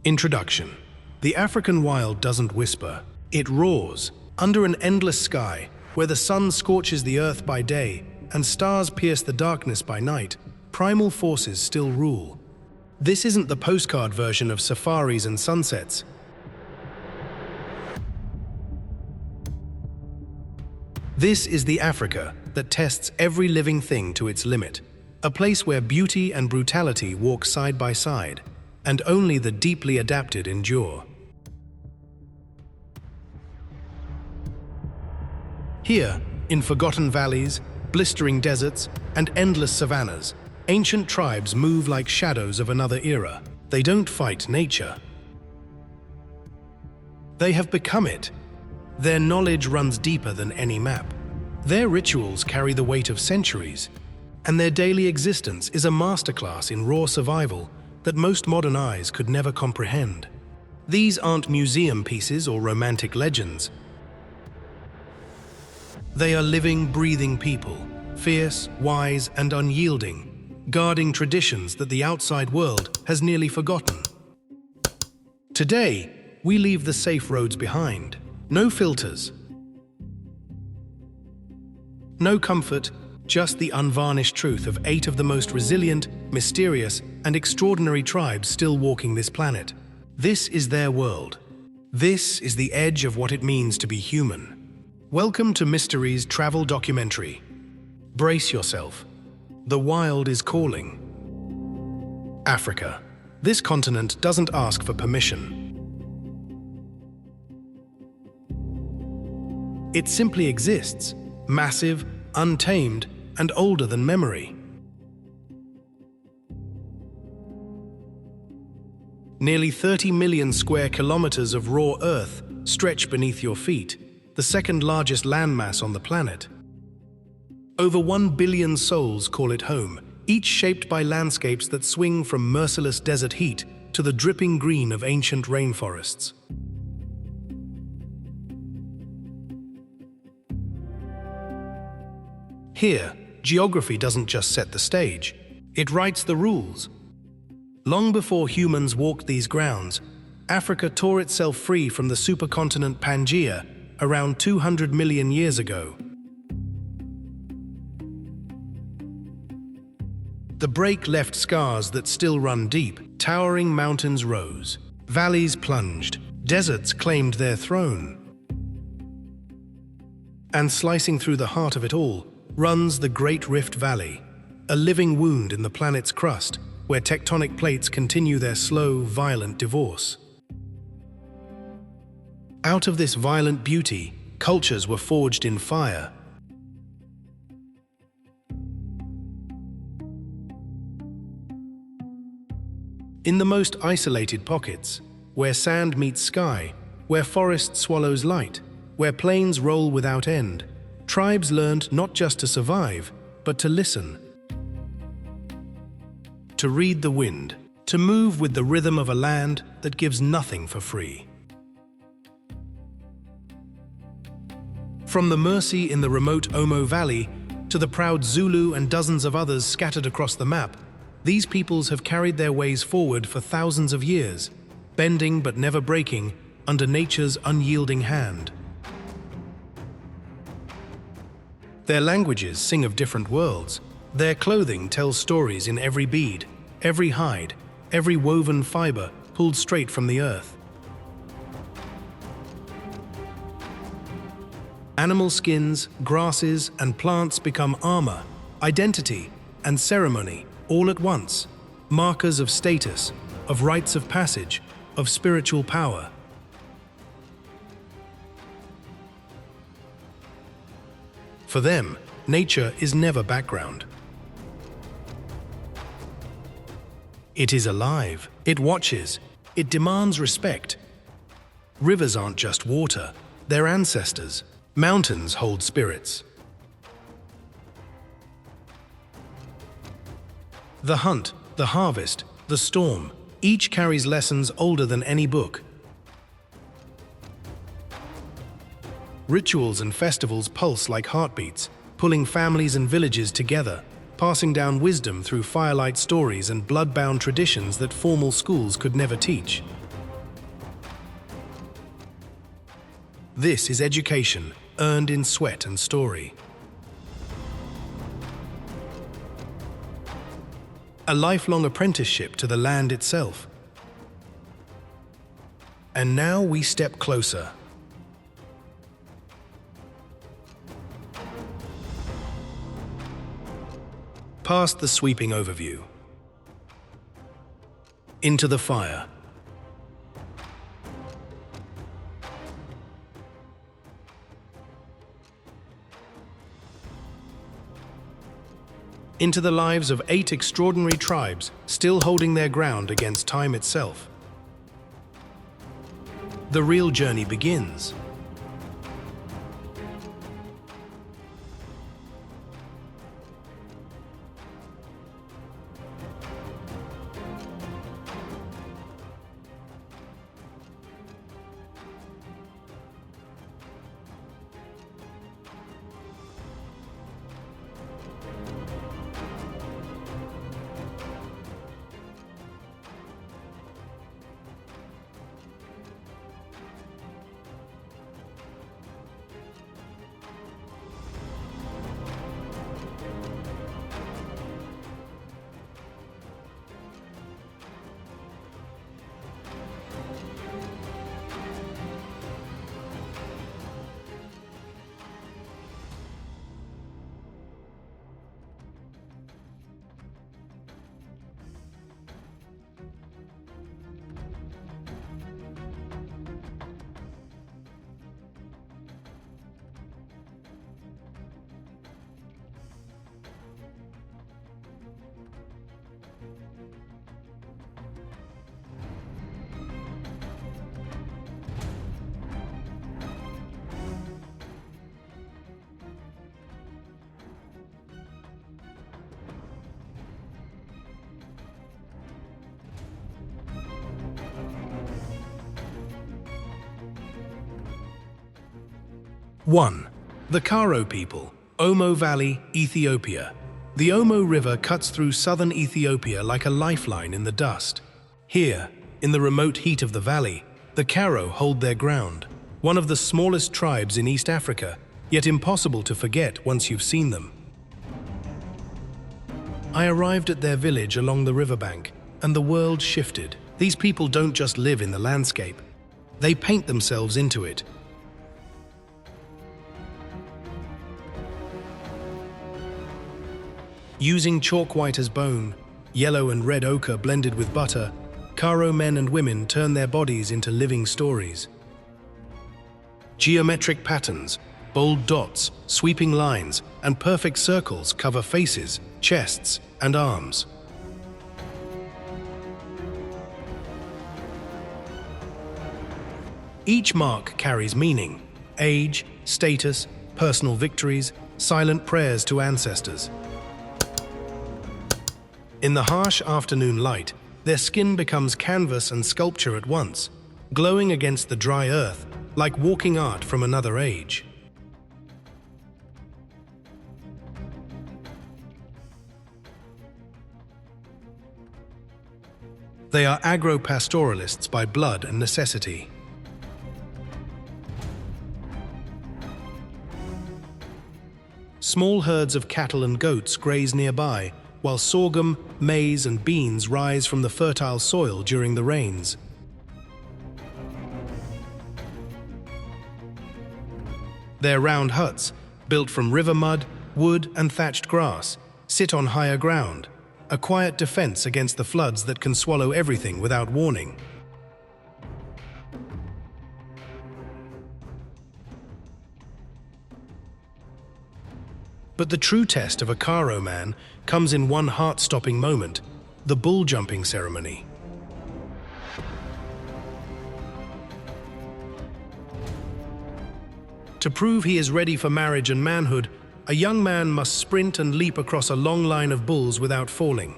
Introduction. The African wild doesn't whisper. It roars. Under an endless sky, where the sun scorches the earth by day and stars pierce the darkness by night, primal forces still rule. This isn't the postcard version of safaris and sunsets. This is the Africa that tests every living thing to its limit. A place where beauty and brutality walk side by side, and only the deeply adapted endure. Here, in forgotten valleys, blistering deserts, and endless savannas, ancient tribes move like shadows of another era. They don't fight nature. They have become it. Their knowledge runs deeper than any map. Their rituals carry the weight of centuries, and their daily existence is a masterclass in raw survival that most modern eyes could never comprehend. These aren't museum pieces or romantic legends. They are living, breathing people, fierce, wise, and unyielding, guarding traditions that the outside world has nearly forgotten. Today, we leave the safe roads behind. No filters. No comfort, just the unvarnished truth of 8 of the most resilient, mysterious, and extraordinary tribes still walking this planet. This is their world. This is the edge of what it means to be human. Welcome to Mystery's travel documentary. Brace yourself. The wild is calling. Africa. This continent doesn't ask for permission. It simply exists, massive, untamed, and older than memory. Nearly 30 million square kilometers of raw earth stretch beneath your feet, the second largest landmass on the planet. Over 1 billion souls call it home, each shaped by landscapes that swing from merciless desert heat to the dripping green of ancient rainforests. Here, geography doesn't just set the stage, it writes the rules. Long before humans walked these grounds, Africa tore itself free from the supercontinent Pangaea around 200 million years ago. The break left scars that still run deep. Towering mountains rose, valleys plunged, deserts claimed their throne. And slicing through the heart of it all runs the Great Rift Valley, a living wound in the planet's crust where tectonic plates continue their slow, violent divorce. Out of this violent beauty, cultures were forged in fire. In the most isolated pockets, where sand meets sky, where forest swallows light, where plains roll without end, tribes learned not just to survive, but to listen. To read the wind, to move with the rhythm of a land that gives nothing for free. From the Mursi in the remote Omo Valley to the proud Zulu and dozens of others scattered across the map, these peoples have carried their ways forward for thousands of years, bending but never breaking under nature's unyielding hand. Their languages sing of different worlds. Their clothing tells stories in every bead, every hide, every woven fiber pulled straight from the earth. Animal skins, grasses, and plants become armor, identity, and ceremony all at once, markers of status, of rites of passage, of spiritual power. For them, nature is never background. It is alive, it watches, it demands respect. Rivers aren't just water, they're ancestors. Mountains hold spirits. The hunt, the harvest, the storm, each carries lessons older than any book. Rituals and festivals pulse like heartbeats, pulling families and villages together, passing down wisdom through firelight stories and blood-bound traditions that formal schools could never teach. This is education, earned in sweat and story. A lifelong apprenticeship to the land itself. And now we step closer. Past the sweeping overview. Into the fire. Into the lives of 8 extraordinary tribes still holding their ground against time itself. The real journey begins. One, the Karo people, Omo Valley, Ethiopia. The Omo River cuts through southern Ethiopia like a lifeline in the dust. Here, in the remote heat of the valley, the Karo hold their ground, one of the smallest tribes in East Africa, yet impossible to forget once you've seen them. I arrived at their village along the riverbank, and the world shifted. These people don't just live in the landscape, they paint themselves into it. Using chalk white as bone, yellow and red ochre blended with butter, Karo men and women turn their bodies into living stories. Geometric patterns, bold dots, sweeping lines, and perfect circles cover faces, chests, and arms. Each mark carries meaning: age, status, personal victories, silent prayers to ancestors. In the harsh afternoon light, their skin becomes canvas and sculpture at once, glowing against the dry earth, like walking art from another age. They are agro-pastoralists by blood and necessity. Small herds of cattle and goats graze nearby, while sorghum, maize, and beans rise from the fertile soil during the rains. Their round huts, built from river mud, wood, and thatched grass, sit on higher ground, a quiet defense against the floods that can swallow everything without warning. But the true test of a Karo man comes in one heart-stopping moment: the bull-jumping ceremony. To prove he is ready for marriage and manhood, a young man must sprint and leap across a long line of bulls without falling.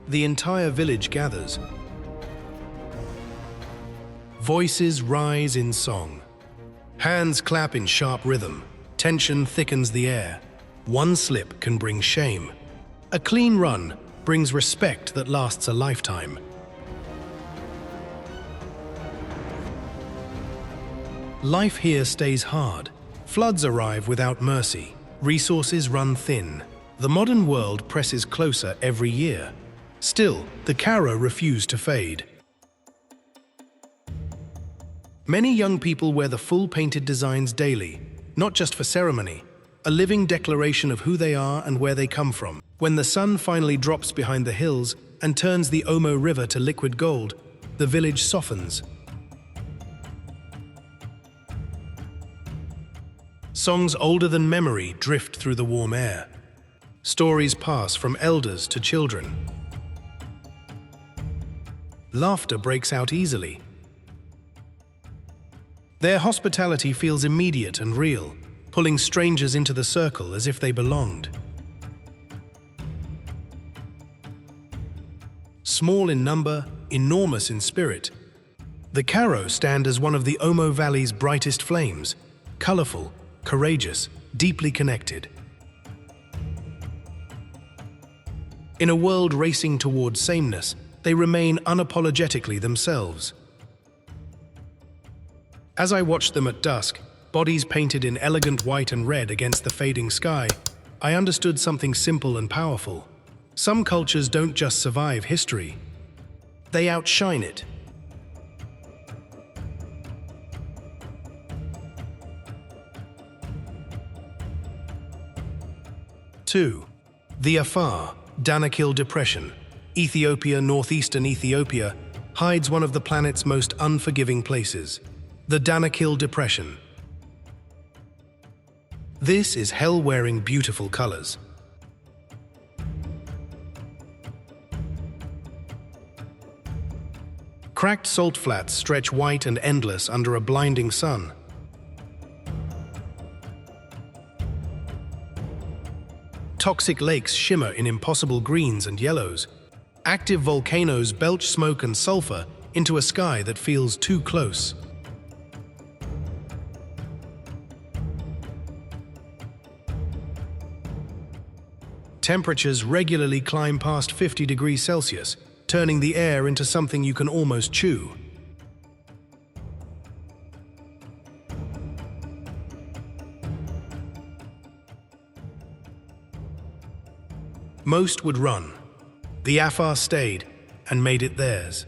The entire village gathers. Voices rise in song. Hands clap in sharp rhythm. Tension thickens the air. One slip can bring shame. A clean run brings respect that lasts a lifetime. Life here stays hard. Floods arrive without mercy. Resources run thin. The modern world presses closer every year. Still, the Karo refuse to fade. Many young people wear the full painted designs daily, not just for ceremony, a living declaration of who they are and where they come from. When the sun finally drops behind the hills and turns the Omo River to liquid gold, the village softens. Songs older than memory drift through the warm air. Stories pass from elders to children. Laughter breaks out easily. Their hospitality feels immediate and real, pulling strangers into the circle as if they belonged. Small in number, enormous in spirit, the Karo stand as one of the Omo Valley's brightest flames, colorful, courageous, deeply connected. In a world racing towards sameness, they remain unapologetically themselves. As I watched them at dusk, bodies painted in elegant white and red against the fading sky, I understood something simple and powerful. Some cultures don't just survive history, they outshine it. Two, the Afar, Danakil Depression, Ethiopia, northeastern Ethiopia, hides one of the planet's most unforgiving places, the Danakil Depression. This is hell wearing beautiful colors. Cracked salt flats stretch white and endless under a blinding sun. Toxic lakes shimmer in impossible greens and yellows. Active volcanoes belch smoke and sulfur into a sky that feels too close. Temperatures regularly climb past 50 degrees Celsius, turning the air into something you can almost chew. Most would run. The Afar stayed and made it theirs.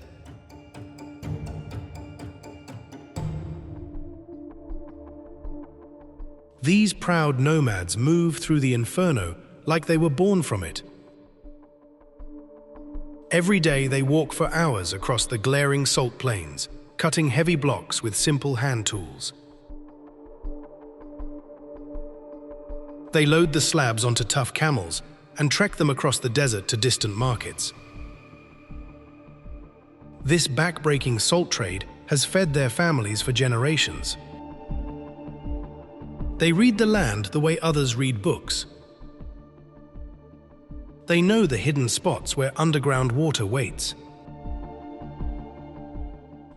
These proud nomads move through the inferno like they were born from it. Every day they walk for hours across the glaring salt plains, cutting heavy blocks with simple hand tools. They load the slabs onto tough camels and trek them across the desert to distant markets. This back-breaking salt trade has fed their families for generations. They read the land the way others read books. They know the hidden spots where underground water waits.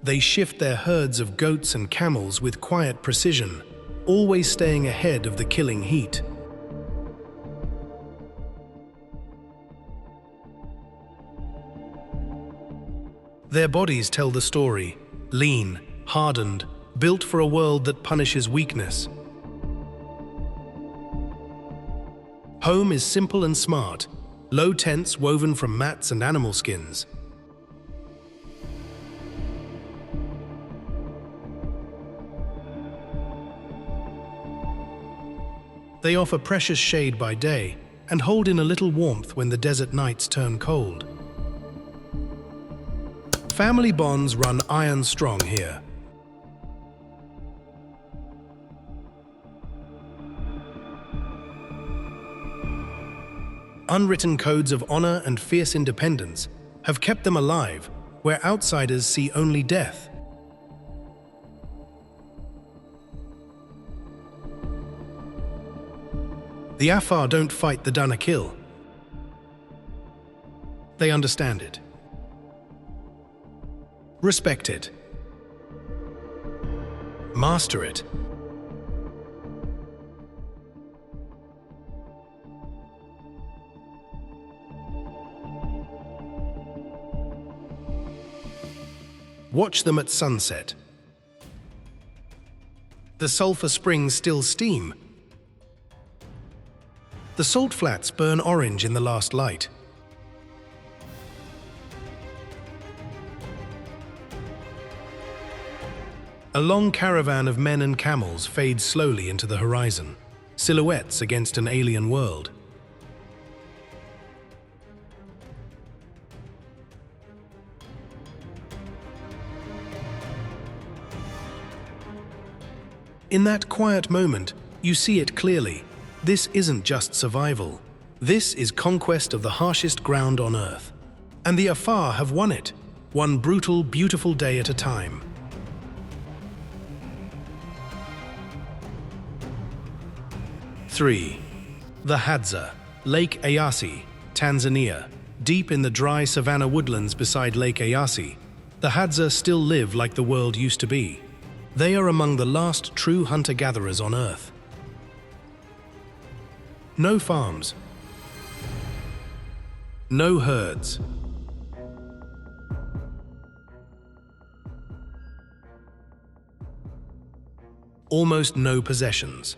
They shift their herds of goats and camels with quiet precision, always staying ahead of the killing heat. Their bodies tell the story, lean, hardened, built for a world that punishes weakness. Home is simple and smart, low tents woven from mats and animal skins. They offer precious shade by day and hold in a little warmth when the desert nights turn cold. Family bonds run iron strong here. Unwritten codes of honor and fierce independence have kept them alive where outsiders see only death. The Afar don't fight the Danakil. They understand it. Respect it. Master it. Watch them at sunset. The sulfur springs still steam. The salt flats burn orange in the last light. A long caravan of men and camels fades slowly into the horizon, silhouettes against an alien world. In that quiet moment, you see it clearly. This isn't just survival. This is conquest of the harshest ground on Earth. And the Afar have won it, one brutal, beautiful day at a time. 3. The Hadza, Lake Eyasi, Tanzania. Deep in the dry savanna woodlands beside Lake Eyasi, the Hadza still live like the world used to be. They are among the last true hunter-gatherers on Earth. No farms. No herds. Almost no possessions.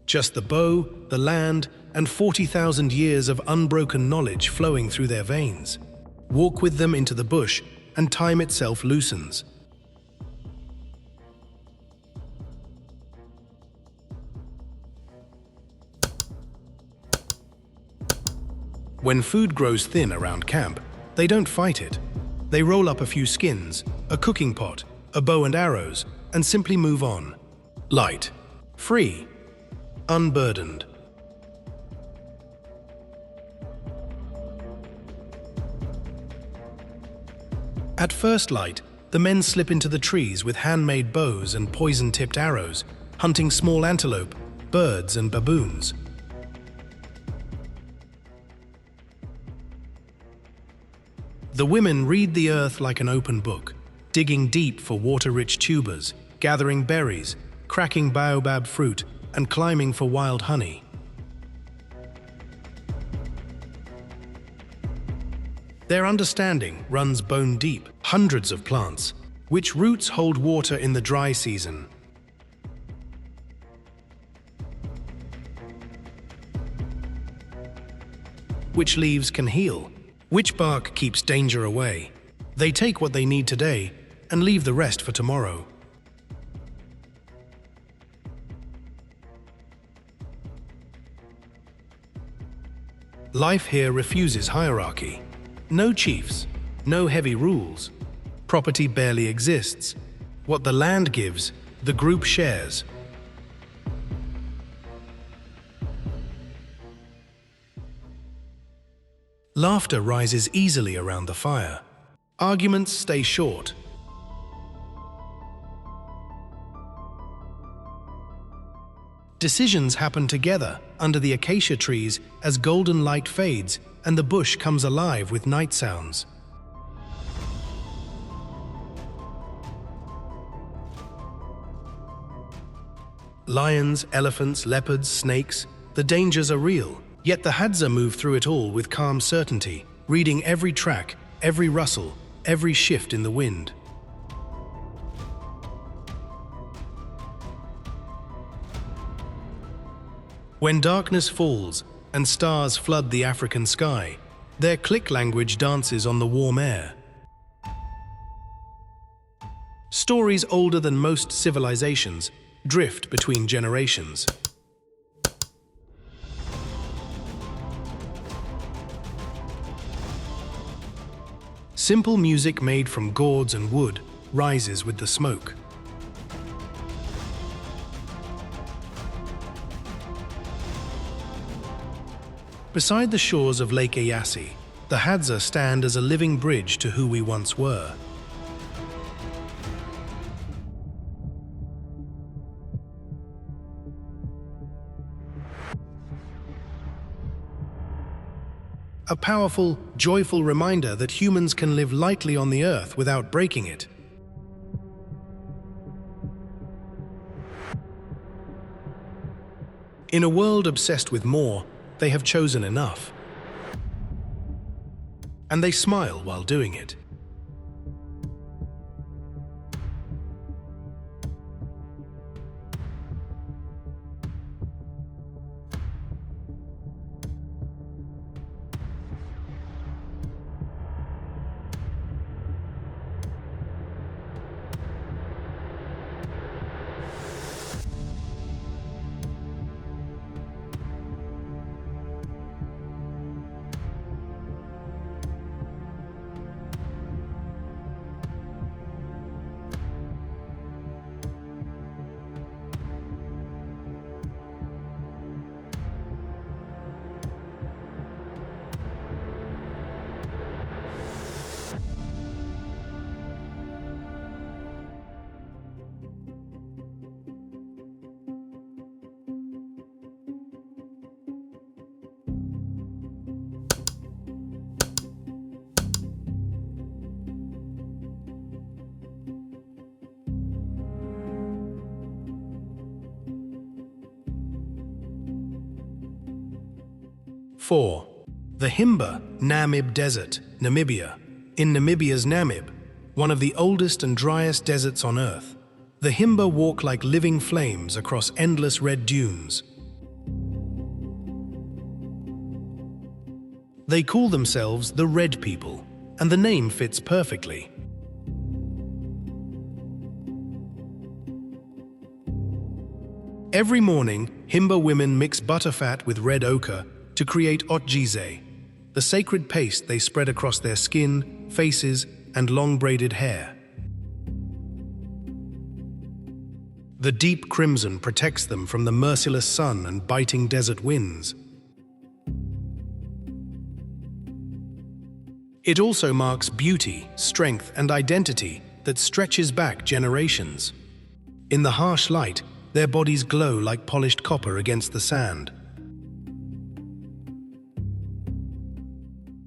Just the bow, the land, and 40,000 years of unbroken knowledge flowing through their veins. Walk with them into the bush, and time itself loosens. When food grows thin around camp, they don't fight it. They roll up a few skins, a cooking pot, a bow and arrows, and simply move on. Light, free, unburdened. At first light, the men slip into the trees with handmade bows and poison-tipped arrows, hunting small antelope, birds, and baboons. The women read the earth like an open book, digging deep for water-rich tubers, gathering berries, cracking baobab fruit, and climbing for wild honey. Their understanding runs bone deep, hundreds of plants, which roots hold water in the dry season. Which leaves can heal. Which bark keeps danger away? They take what they need today and leave the rest for tomorrow. Life here refuses hierarchy. No chiefs, no heavy rules. Property barely exists. What the land gives, the group shares. Laughter rises easily around the fire. Arguments stay short. Decisions happen together under the acacia trees as golden light fades and the bush comes alive with night sounds. Lions, elephants, leopards, snakes, the dangers are real. Yet the Hadza move through it all with calm certainty, reading every track, every rustle, every shift in the wind. When darkness falls and stars flood the African sky, their click language dances on the warm air. Stories older than most civilizations drift between generations. Simple music made from gourds and wood rises with the smoke. Beside the shores of Lake Eyasi, the Hadza stand as a living bridge to who we once were. A powerful, joyful reminder that humans can live lightly on the earth without breaking it. In a world obsessed with more, they have chosen enough. And they smile while doing it. 4. The Himba Namib Desert, Namibia. In Namibia's Namib, one of the oldest and driest deserts on Earth, the Himba walk like living flames across endless red dunes. They call themselves the Red People, and the name fits perfectly. Every morning, Himba women mix butterfat with red ochre to create otjize, the sacred paste they spread across their skin, faces, and long braided hair. The deep crimson protects them from the merciless sun and biting desert winds. It also marks beauty, strength, and identity that stretches back generations. In the harsh light, their bodies glow like polished copper against the sand.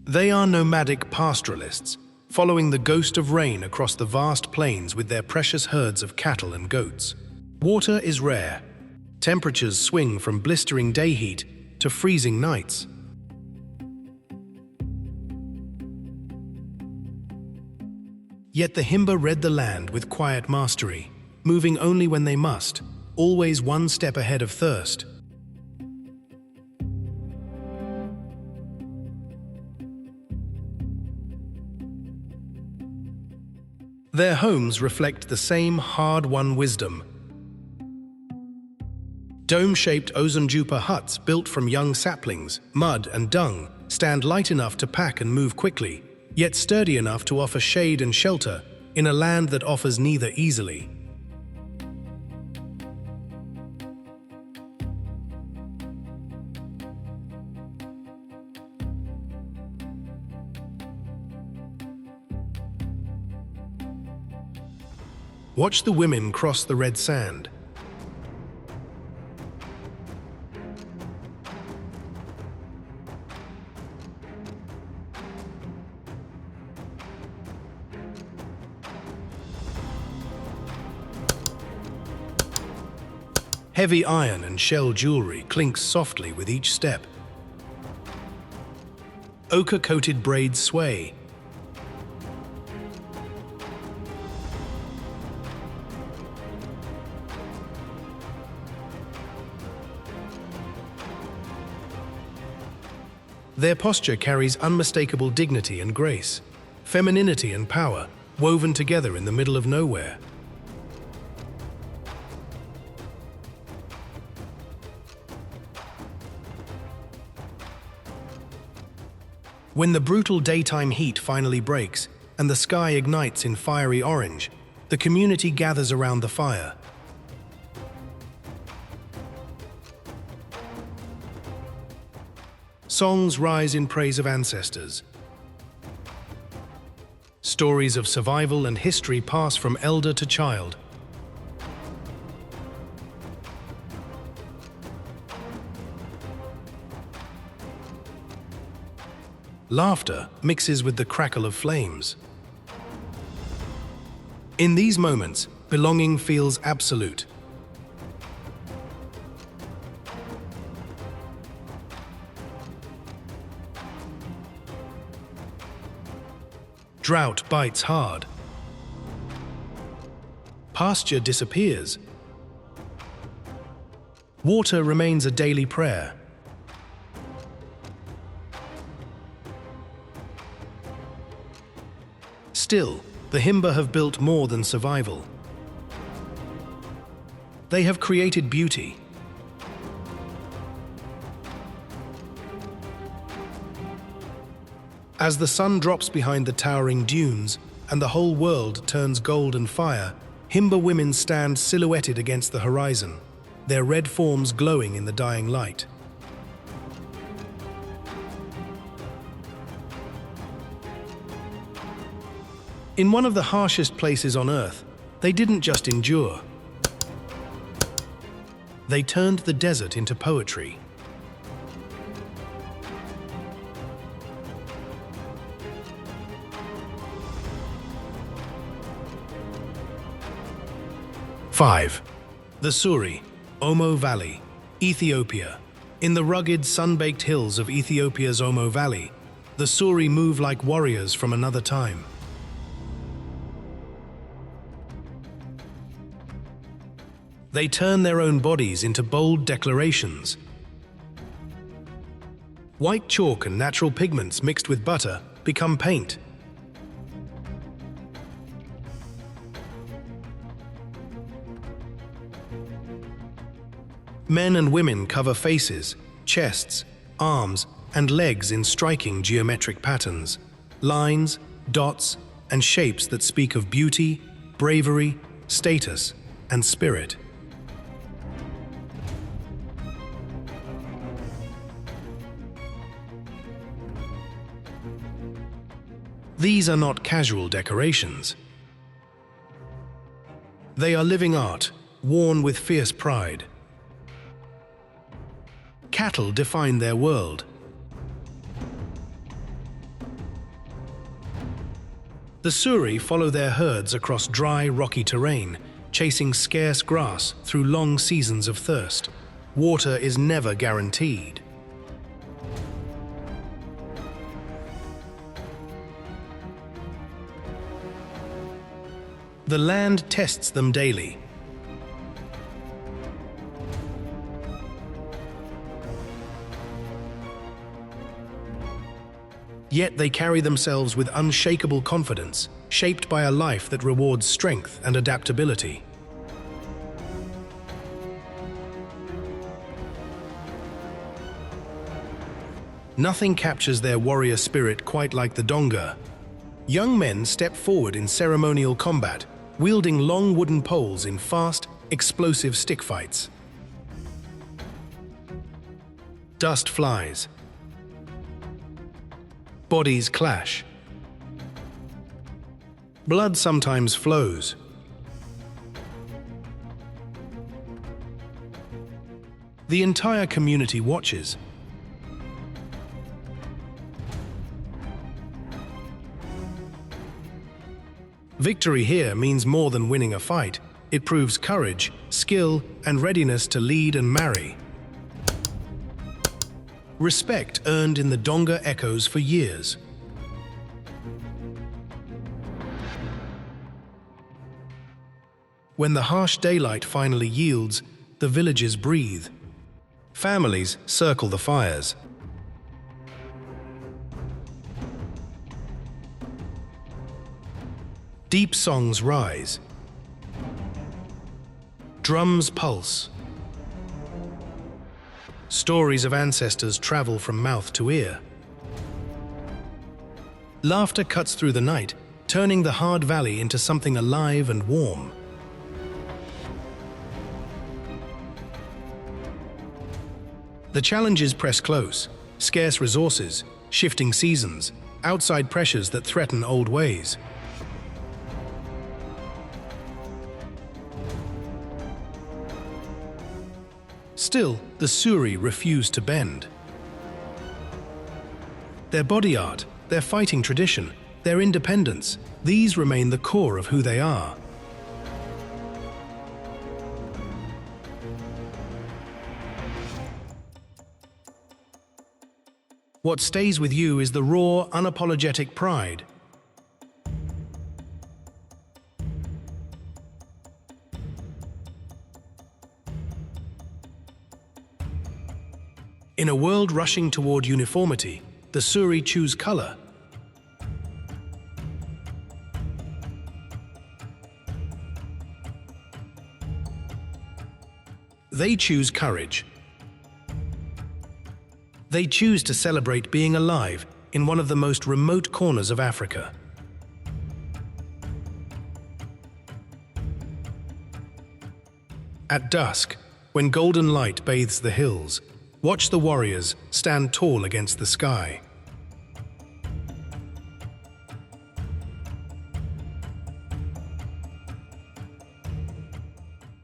They are nomadic pastoralists, following the ghost of rain across the vast plains with their precious herds of cattle and goats. Water is rare. Temperatures swing from blistering day heat to freezing nights. Yet the Himba read the land with quiet mastery, moving only when they must, always one step ahead of thirst. Their homes reflect the same hard-won wisdom. Dome-shaped Ozonjupa huts built from young saplings, mud and dung stand light enough to pack and move quickly, yet sturdy enough to offer shade and shelter in a land that offers neither easily. Watch the women cross the red sand. Heavy iron and shell jewelry clinks softly with each step. Ochre-coated braids sway. Their posture carries unmistakable dignity and grace, femininity and power, woven together in the middle of nowhere. When the brutal daytime heat finally breaks and the sky ignites in fiery orange, the community gathers around the fire. Songs rise in praise of ancestors. Stories of survival and history pass from elder to child. Laughter mixes with the crackle of flames. In these moments, belonging feels absolute. Drought bites hard. Pasture disappears. Water remains a daily prayer. Still, the Himba have built more than survival. They have created beauty. As the sun drops behind the towering dunes and the whole world turns golden fire, Himba women stand silhouetted against the horizon, their red forms glowing in the dying light. In one of the harshest places on Earth, they didn't just endure. They turned the desert into poetry. Five. The Suri, Omo Valley, Ethiopia. In the rugged, sun-baked hills of Ethiopia's Omo Valley, the Suri move like warriors from another time. They turn their own bodies into bold declarations. White chalk and natural pigments mixed with butter become paint. Men and women cover faces, chests, arms, and legs in striking geometric patterns, lines, dots, and shapes that speak of beauty, bravery, status, and spirit. These are not casual decorations. They are living art, worn with fierce pride. Cattle define their world. The Suri follow their herds across dry, rocky terrain, chasing scarce grass through long seasons of thirst. Water is never guaranteed. The land tests them daily. Yet they carry themselves with unshakable confidence, shaped by a life that rewards strength and adaptability. Nothing captures their warrior spirit quite like the Donga. Young men step forward in ceremonial combat, wielding long wooden poles in fast, explosive stick fights. Dust flies. Bodies clash. Blood sometimes flows. The entire community watches. Victory here means more than winning a fight. It proves courage, skill, and readiness to lead and marry. Respect earned in the Donga echoes for years. When the harsh daylight finally yields, the villages breathe. Families circle the fires. Deep songs rise. Drums pulse. Stories of ancestors travel from mouth to ear. Laughter cuts through the night, turning the hard valley into something alive and warm. The challenges press close: scarce resources, shifting seasons, outside pressures that threaten old ways. Still, the Suri refuse to bend. Their body art, their fighting tradition, their independence, these remain the core of who they are. What stays with you is the raw, unapologetic pride. In a world rushing toward uniformity, the Suri choose color. They choose courage. They choose to celebrate being alive in one of the most remote corners of Africa. At dusk, when golden light bathes the hills, watch the warriors stand tall against the sky.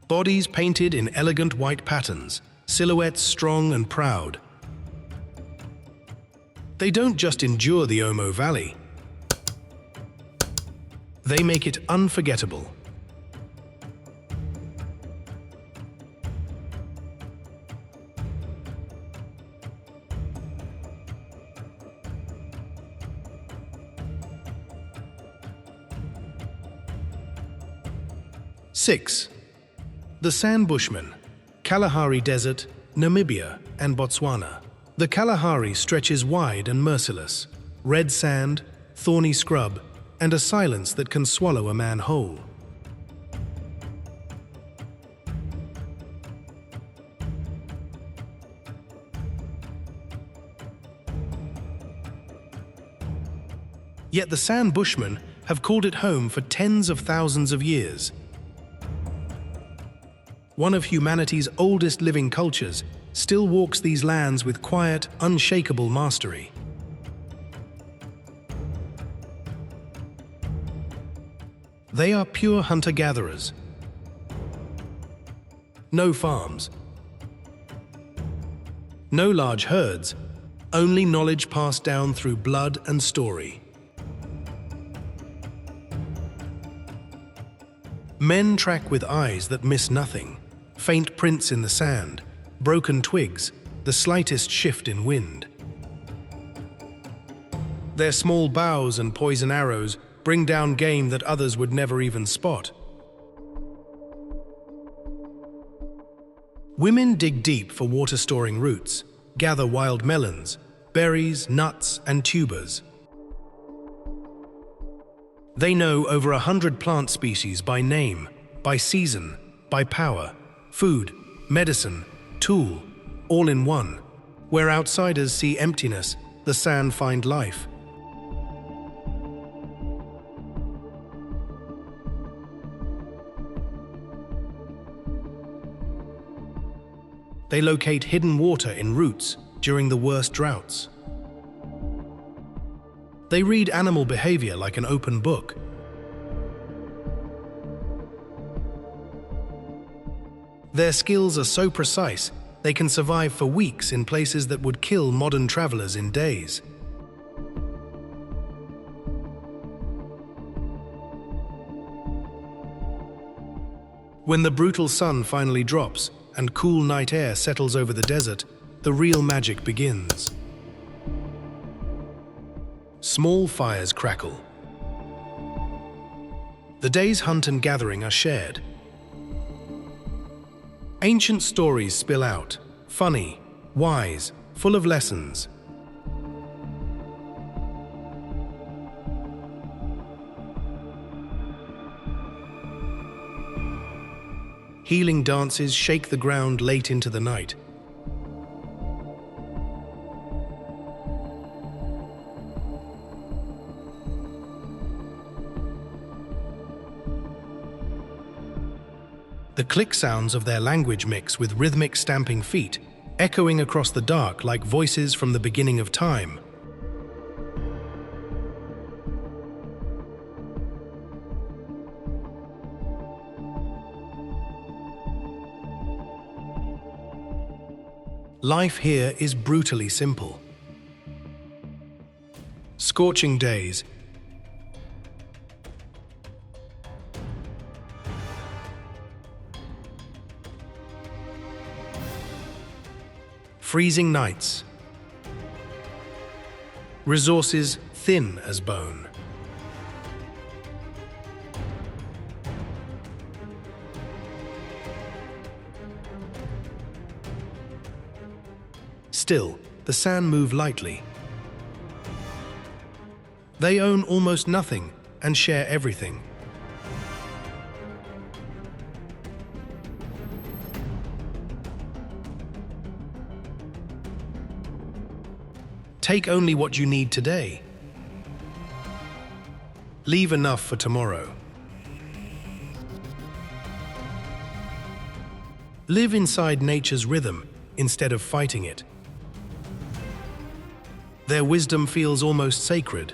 Bodies painted in elegant white patterns, silhouettes strong and proud. They don't just endure the Omo Valley. They make it unforgettable. 6. The Sand Bushmen, Kalahari Desert, Namibia, and Botswana. The Kalahari stretches wide and merciless. Red sand, thorny scrub, and a silence that can swallow a man whole. Yet the Sand Bushmen have called it home for tens of thousands of years. One of humanity's oldest living cultures still walks these lands with quiet, unshakable mastery. They are pure hunter-gatherers. No farms. No large herds, only knowledge passed down through blood and story. Men track with eyes that miss nothing, faint prints in the sand, broken twigs, the slightest shift in wind. Their small bows and poison arrows bring down game that others would never even spot. Women dig deep for water-storing roots, gather wild melons, berries, nuts, and tubers. They know over 100 plant species by name, by season, by power, food, medicine, tool, all in one. Where outsiders see emptiness, the sand find life. They locate hidden water in roots during the worst droughts. They read animal behavior like an open book. Their skills are so precise, they can survive for weeks in places that would kill modern travelers in days. When the brutal sun finally drops and cool night air settles over the desert, the real magic begins. Small fires crackle. The day's hunt and gathering are shared. Ancient stories spill out, funny, wise, full of lessons. Healing dances shake the ground late into the night. The click sounds of their language mix with rhythmic stamping feet, echoing across the dark like voices from the beginning of time. Life here is brutally simple. Scorching days, freezing nights, resources thin as bone. Still, the San move lightly. They own almost nothing and share everything. Take only what you need today. Leave enough for tomorrow. Live inside nature's rhythm instead of fighting it. Their wisdom feels almost sacred.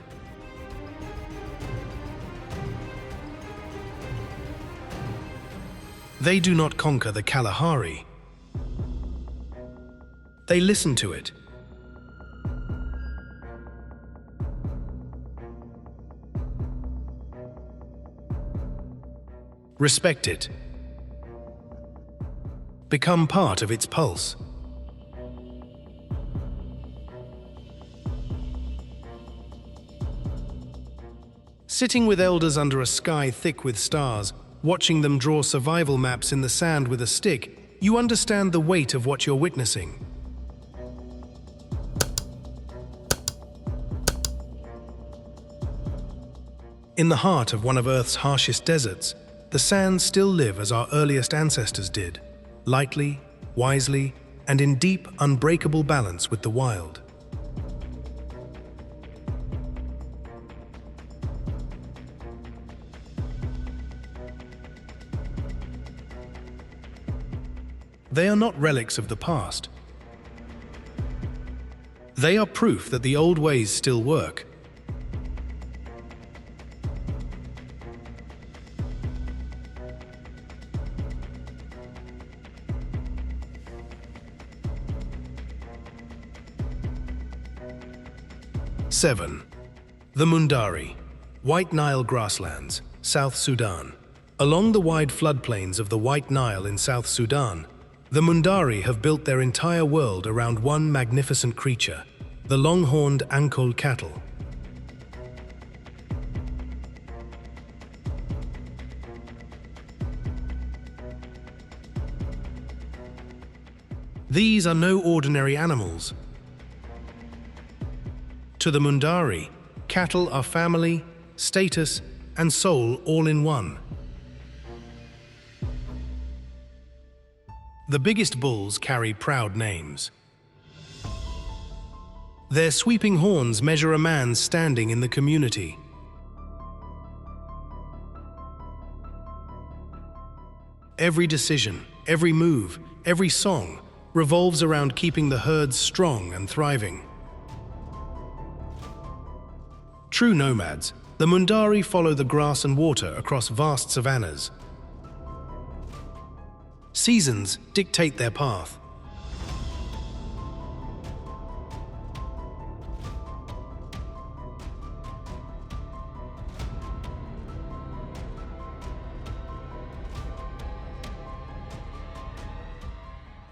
They do not conquer the Kalahari. They listen to it. Respect it. Become part of its pulse. Sitting with elders under a sky thick with stars, Watching them draw survival maps in the sand with a stick, you understand the weight of what you're witnessing. In the heart of one of Earth's harshest deserts, the sands still live as our earliest ancestors did, lightly, wisely, and in deep, unbreakable balance with the wild. They are not relics of the past. They are proof that the old ways still work. Seven. The Mundari, White Nile grasslands, South Sudan. Along the wide floodplains of the White Nile in South Sudan, the Mundari have built their entire world around one magnificent creature, the long-horned Ankol cattle. These are no ordinary animals. To the Mundari, cattle are family, status, and soul all in one. The biggest bulls carry proud names. Their sweeping horns measure a man's standing in the community. Every decision, every move, every song revolves around keeping the herds strong and thriving. True nomads, the Mundari follow the grass and water across vast savannas. Seasons dictate their path.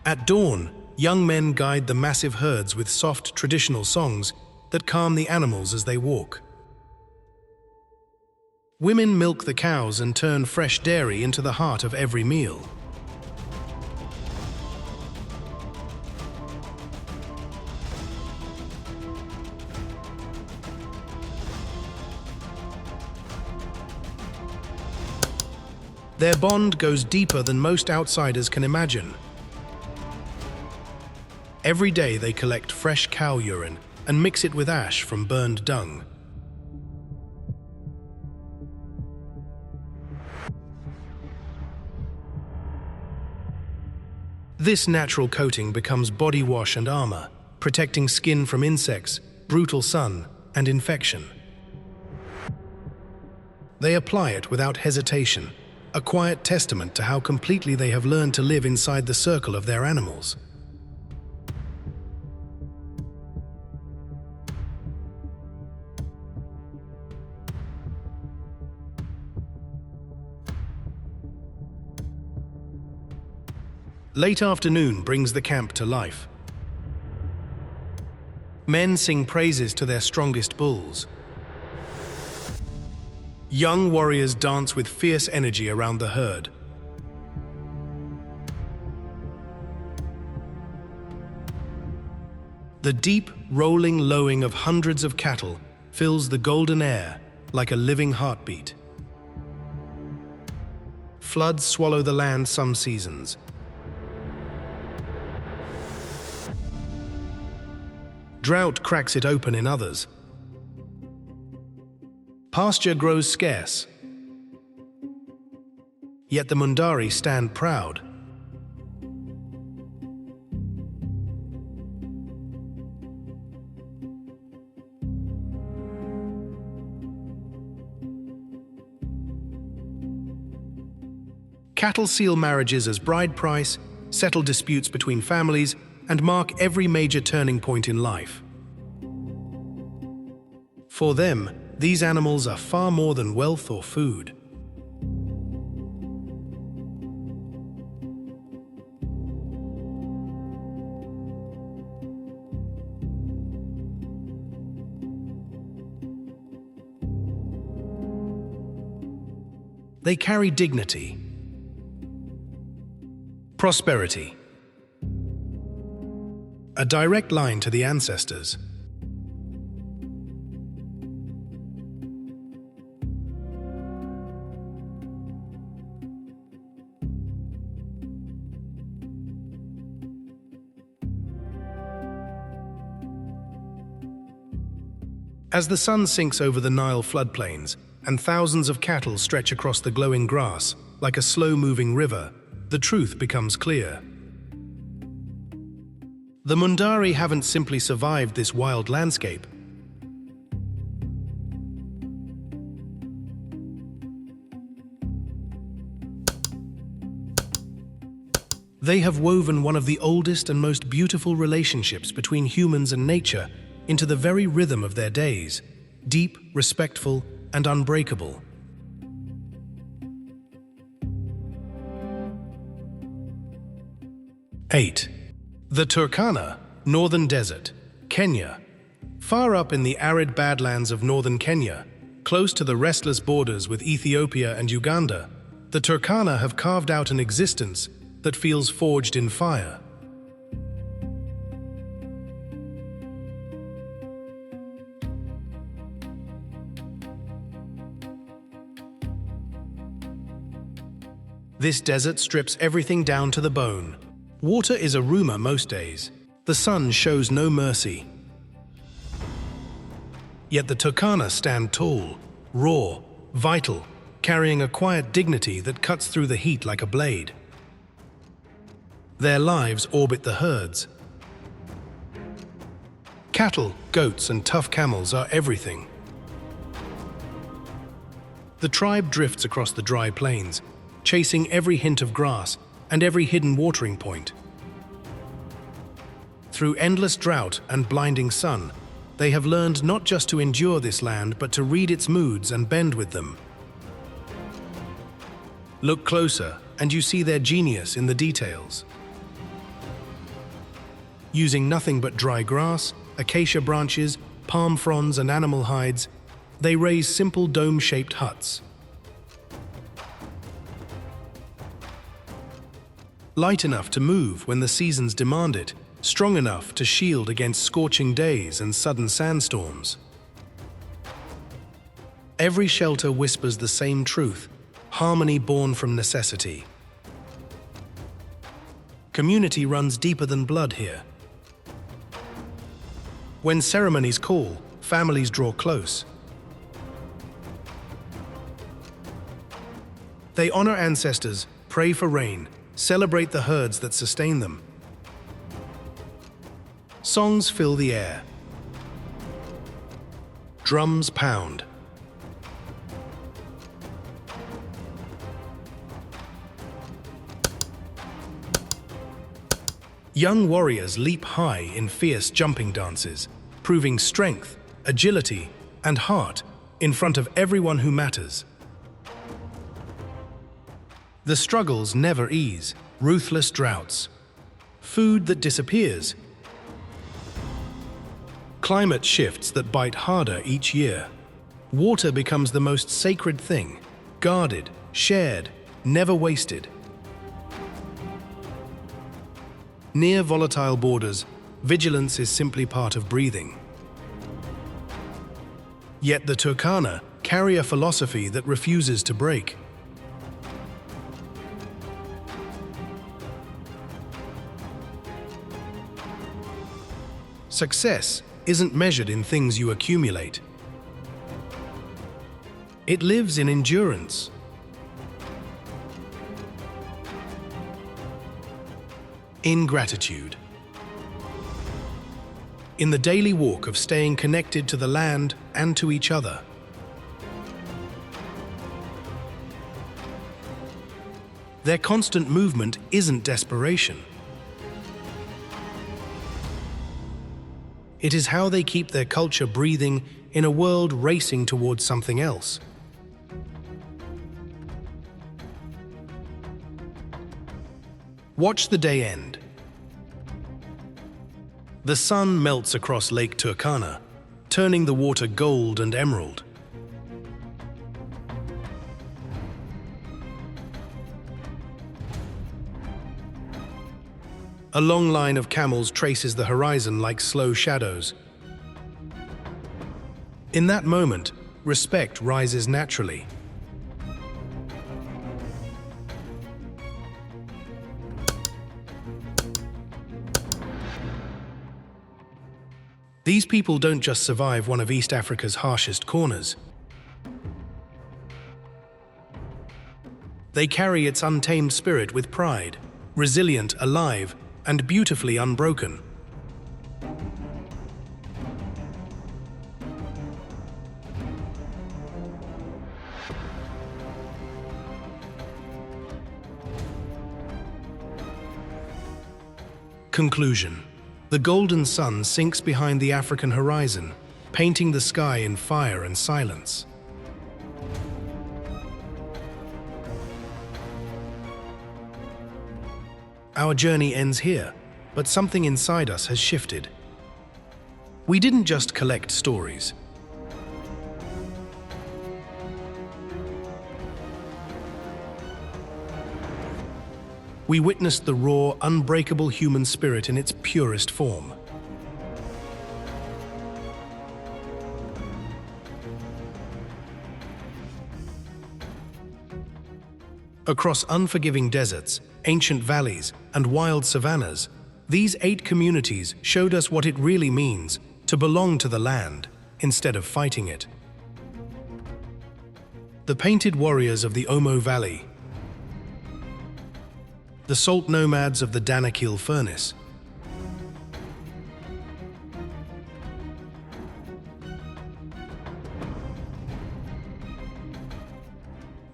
At dawn, young men guide the massive herds with soft traditional songs that calm the animals as they walk. Women milk the cows and turn fresh dairy into the heart of every meal. Their bond goes deeper than most outsiders can imagine. Every day they collect fresh cow urine and mix it with ash from burned dung. This natural coating becomes body wash and armor, protecting skin from insects, brutal sun, and infection. They apply it without hesitation, a quiet testament to how completely they have learned to live inside the circle of their animals. Late afternoon brings the camp to life. Men sing praises to their strongest bulls. Young warriors dance with fierce energy around the herd. The deep, rolling lowing of hundreds of cattle fills the golden air like a living heartbeat. Floods swallow the land some seasons. Drought cracks it open in others. Pasture grows scarce. Yet the Mundari stand proud. Cattle seal marriages as bride price, settle disputes between families, and mark every major turning point in life. For them, these animals are far more than wealth or food. They carry dignity, prosperity, a direct line to the ancestors. As the sun sinks over the Nile floodplains and thousands of cattle stretch across the glowing grass like a slow-moving river, the truth becomes clear. The Mundari haven't simply survived this wild landscape. They have woven one of the oldest and most beautiful relationships between humans and nature into the very rhythm of their days, deep, respectful, and unbreakable. Eight. The Turkana, Northern Desert, Kenya. Far up in the arid badlands of northern Kenya, close to the restless borders with Ethiopia and Uganda, the Turkana have carved out an existence that feels forged in fire. This desert strips everything down to the bone. Water is a rumor most days. The sun shows no mercy. Yet the Turkana stand tall, raw, vital, carrying a quiet dignity that cuts through the heat like a blade. Their lives orbit the herds. Cattle, goats, and tough camels are everything. The tribe drifts across the dry plains, chasing every hint of grass and every hidden watering point. Through endless drought and blinding sun, they have learned not just to endure this land, but to read its moods and bend with them. Look closer, and you see their genius in the details. Using nothing but dry grass, acacia branches, palm fronds, and animal hides, they raise simple dome-shaped huts. Light enough to move when the seasons demand it, strong enough to shield against scorching days and sudden sandstorms. Every shelter whispers the same truth, harmony born from necessity. Community runs deeper than blood here. When ceremonies call, families draw close. They honor ancestors, pray for rain, celebrate the herds that sustain them. Songs fill the air. Drums pound. Young warriors leap high in fierce jumping dances, proving strength, agility, and heart in front of everyone who matters. The struggles never ease, ruthless droughts, food that disappears, climate shifts that bite harder each year. Water becomes the most sacred thing, guarded, shared, never wasted. Near volatile borders, vigilance is simply part of breathing. Yet the Turkana carry a philosophy that refuses to break. Success isn't measured in things you accumulate. It lives in endurance. In gratitude. In the daily walk of staying connected to the land and to each other. Their constant movement isn't desperation. It is how they keep their culture breathing in a world racing towards something else. Watch the day end. The sun melts across Lake Turkana, turning the water gold and emerald. A long line of camels traces the horizon like slow shadows. In that moment, respect rises naturally. These people don't just survive one of East Africa's harshest corners. They carry its untamed spirit with pride, resilient, alive, and beautifully unbroken. Conclusion. The golden sun sinks behind the African horizon, painting the sky in fire and silence. Our journey ends here, but something inside us has shifted. We didn't just collect stories. We witnessed the raw, unbreakable human spirit in its purest form. Across unforgiving deserts, ancient valleys, and wild savannas, these 8 communities showed us what it really means to belong to the land instead of fighting it. The painted warriors of the Omo Valley, the salt nomads of the Danakil furnace,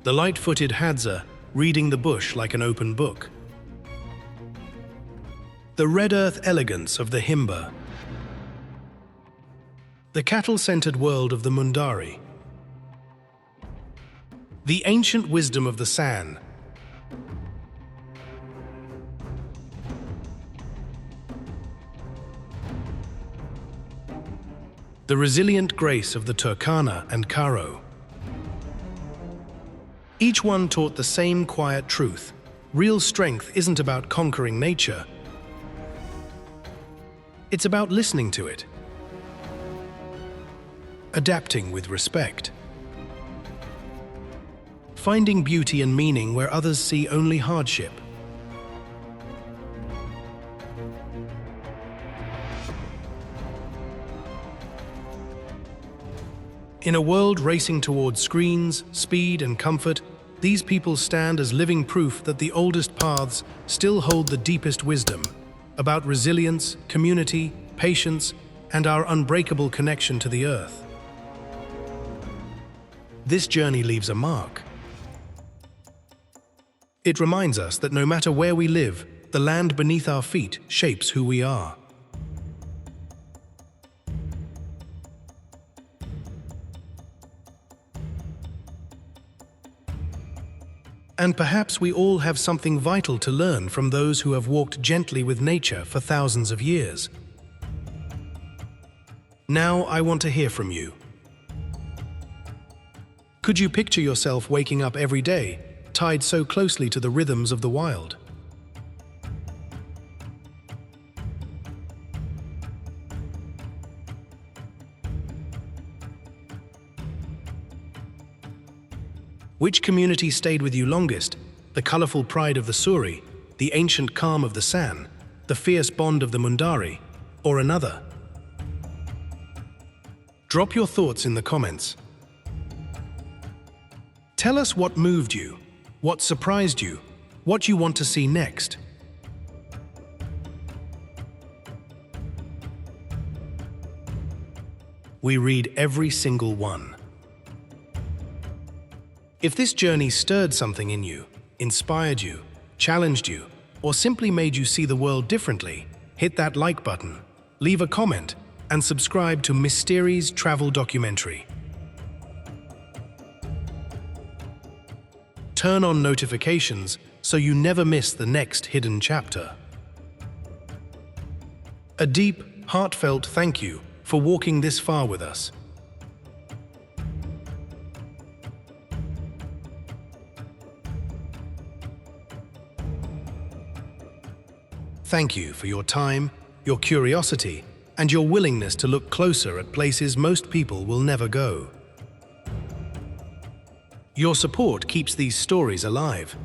the light-footed Hadza reading the bush like an open book, the red earth elegance of the Himba, the cattle-centered world of the Mundari, the ancient wisdom of the San, the resilient grace of the Turkana and Karo. Each one taught the same quiet truth. Real strength isn't about conquering nature. It's about listening to it, adapting with respect, finding beauty and meaning where others see only hardship. In a world racing towards screens, speed, and comfort, these people stand as living proof that the oldest paths still hold the deepest wisdom about resilience, community, patience, and our unbreakable connection to the earth. This journey leaves a mark. It reminds us that no matter where we live, the land beneath our feet shapes who we are. And perhaps we all have something vital to learn from those who have walked gently with nature for thousands of years. Now I want to hear from you. Could you picture yourself waking up every day, tied so closely to the rhythms of the wild? Which community stayed with you longest? The colorful pride of the Suri, the ancient calm of the San, the fierce bond of the Mundari, or another? Drop your thoughts in the comments. Tell us what moved you, what surprised you, what you want to see next. We read every single one. If this journey stirred something in you, inspired you, challenged you, or simply made you see the world differently, hit that like button, leave a comment, and subscribe to Mysteries Travel Documentary. Turn on notifications so you never miss the next hidden chapter. A deep, heartfelt thank you for walking this far with us. Thank you for your time, your curiosity, and your willingness to look closer at places most people will never go. Your support keeps these stories alive.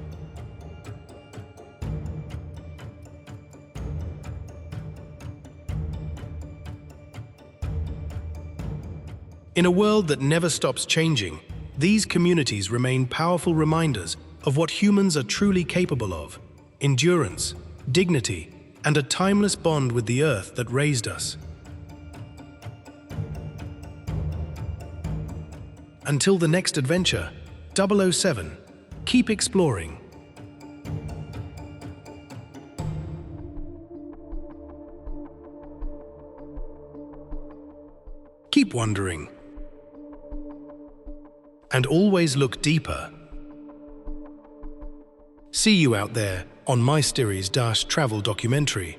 In a world that never stops changing, these communities remain powerful reminders of what humans are truly capable of: endurance, dignity, and a timeless bond with the earth that raised us. Until the next adventure, 007, keep exploring. Keep wondering. And always look deeper. See you out there on my series travel documentary.